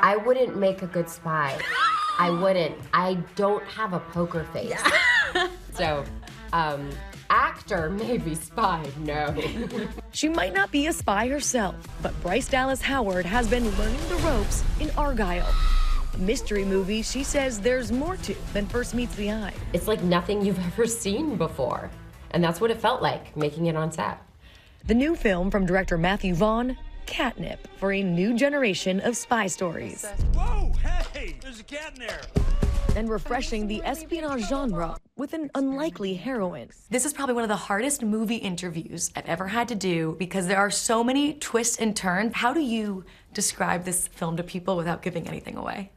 I wouldn't make a good spy. I wouldn't. I don't have a poker face. So, actor, maybe spy, no. She might not be a spy herself, but Bryce Dallas Howard has been learning the ropes in Argyle. A mystery movie she says there's more to than first meets the eye. It's like nothing you've ever seen before. And that's what it felt like, making it on set. The new film from director Matthew Vaughn, Catnip, for a new generation of spy stories. Whoa, hey, there's a cat in there. And refreshing the espionage genre with an unlikely heroine. This is probably one of the hardest movie interviews I've ever had to do because there are so many twists and turns. How do you describe this film to people without giving anything away?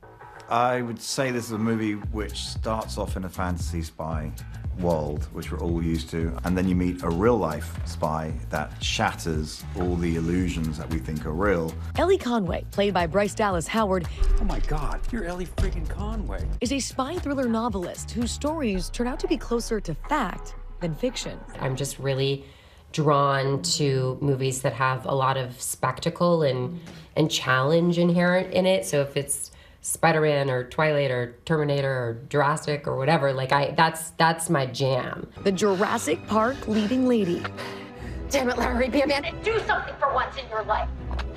I would say this is a movie which starts off in a fantasy spy world, which we're all used to, and then you meet a real-life spy that shatters all the illusions that we think are real. Ellie Conway, played by Bryce Dallas Howard, Oh my God, you're Ellie freaking Conway. is a spy thriller novelist whose stories turn out to be closer to fact than fiction. I'm just really drawn to movies that have a lot of spectacle and challenge inherent in it. So if it's Spider-Man or Twilight or Terminator or Jurassic or whatever, like that's my jam. The Jurassic Park leading lady. Damn it, Larry, be a man and do something for once in your life.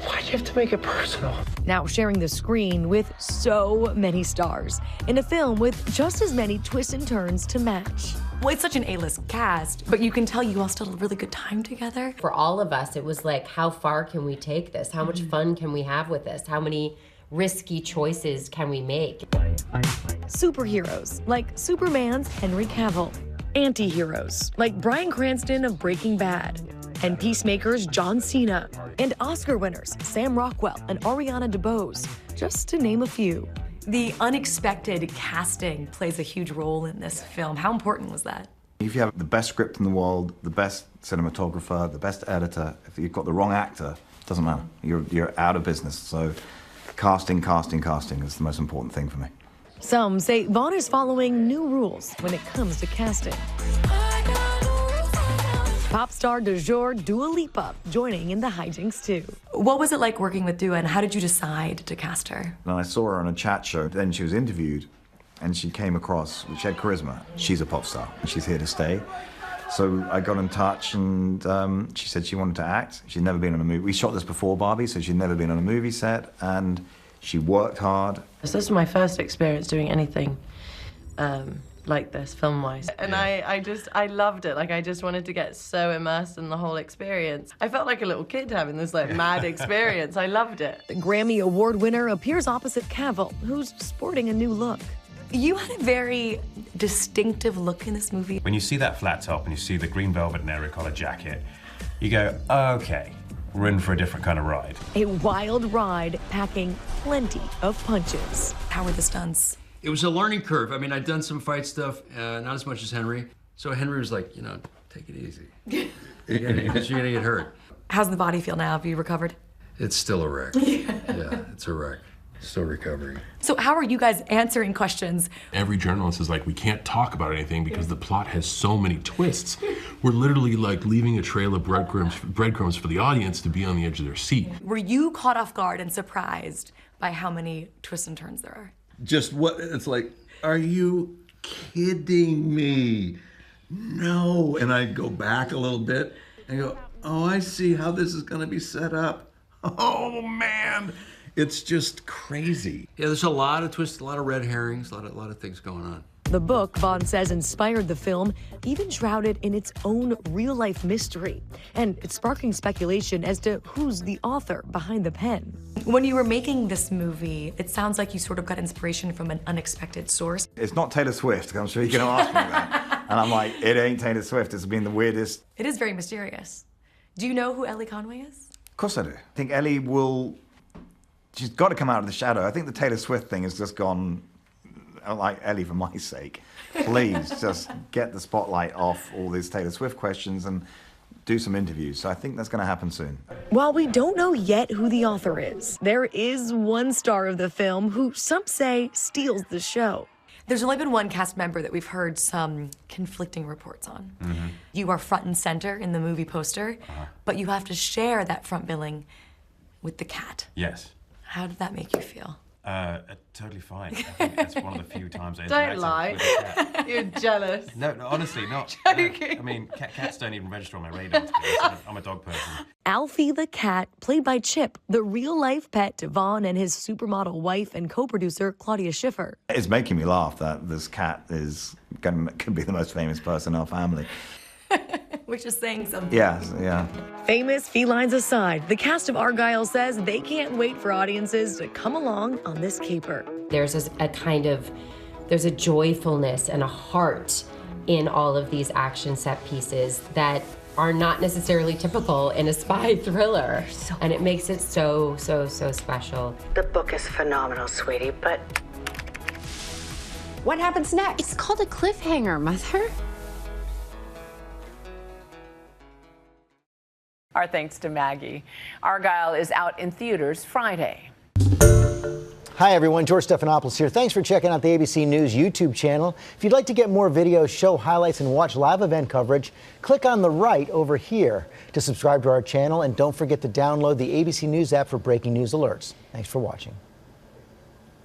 Why'd you have to make it personal? Now sharing the screen with so many stars in a film with just as many twists and turns to match. Well, it's such an A-list cast, but you can tell you all still had a really good time together. For all of us, it was like, how far can we take this? How much fun can we have with this? How many risky choices can we make? Superheroes like Superman's Henry Cavill. Anti-heroes like Bryan Cranston of Breaking Bad. And peacemakers John Cena. And Oscar winners Sam Rockwell and Ariana DeBose, just to name a few. The unexpected casting plays a huge role in this film. How important was that? If you have the best script in the world, the best cinematographer, the best editor, if you've got the wrong actor, it doesn't matter. You're out of business. So casting is the most important thing for me. Some say Vaughn is following new rules when it comes to casting. Pop star du jour Dua Lipa joining in the hijinks too. What was it like working with Dua, and how did you decide to cast her? And I saw her on a chat show, then she was interviewed, and she came across, she had charisma. She's a pop star, and she's here to stay. So I got in touch, and she said she wanted to act. She'd never been on a movie. We shot this before Barbie, so she'd never been on a movie set, and she worked hard. This is my first experience doing anything like this, film-wise. And I loved it. Like, I just wanted to get so immersed in the whole experience. I felt like a little kid having this, like, mad experience. I loved it. The Grammy Award winner appears opposite Cavill, who's sporting a new look. You had a very distinctive look in this movie. When you see that flat top and you see the green velvet and aero collar jacket, you go, okay, we're in for a different kind of ride. A wild ride packing plenty of punches. How were the stunts? It was a learning curve. I mean, I'd done some fight stuff, not as much as Henry. So Henry was like, you know, take it easy. You're gonna get hurt. How's the body feel now? Have you recovered? It's still a wreck. Yeah, it's a wreck. Still recovering. So how are you guys answering questions? Every journalist is like, we can't talk about anything because the plot has so many twists. We're literally like leaving a trail of breadcrumbs for the audience to be on the edge of their seat. Were you caught off guard and surprised by how many twists and turns there are? Just what, it's like, are you kidding me? No. And I go back a little bit and go, oh, I see how this is gonna be set up. Oh man, it's just crazy. Yeah, there's a lot of twists, a lot of red herrings, a lot of things going on. The book, Vaughn says, inspired the film, even shrouded in its own real-life mystery. And it's sparking speculation as to who's the author behind the pen. When you were making this movie, it sounds like you sort of got inspiration from an unexpected source. It's not Taylor Swift, I'm sure you're gonna ask me that. And I'm like, it ain't Taylor Swift, it's been the weirdest. It is very mysterious. Do you know who Ellie Conway is? Of course I do. I think Ellie she's got to come out of the shadow. I think the Taylor Swift thing has just gone, like, Ellie, for my sake, please just get the spotlight off all these Taylor Swift questions and do some interviews. So I think that's going to happen soon. While we don't know yet who the author is, there is one star of the film who some say steals the show. There's only been one cast member that we've heard some conflicting reports on. Mm-hmm. You are front and center in the movie poster, but you have to share that front billing with the cat. Yes. How did that make you feel? Totally fine. I think that's one of the few times I Don't interacted lie. with a cat. You're jealous. No, honestly, not. Joking. I mean, cats don't even register on my radar. To be honest. I'm a dog person. Alfie the cat, played by Chip, the real-life pet to Vaughn and his supermodel wife and co-producer Claudia Schiffer. It's making me laugh that this cat could be the most famous person in our family. Which is saying something. Yes, yeah. Famous felines aside, the cast of Argylle says they can't wait for audiences to come along on this caper. There's there's a joyfulness and a heart in all of these action set pieces that are not necessarily typical in a spy thriller. And it makes it so special. The book is phenomenal, sweetie, but What happens next? It's called a cliffhanger, Mother. Our thanks to Maggie. Argylle is out in theaters Friday. Hi everyone, George Stephanopoulos here. Thanks for checking out the ABC News YouTube channel. If you'd like to get more videos, show highlights, and watch live event coverage, click on the right over here to subscribe to our channel, and don't forget to download the ABC News app for breaking news alerts. Thanks for watching.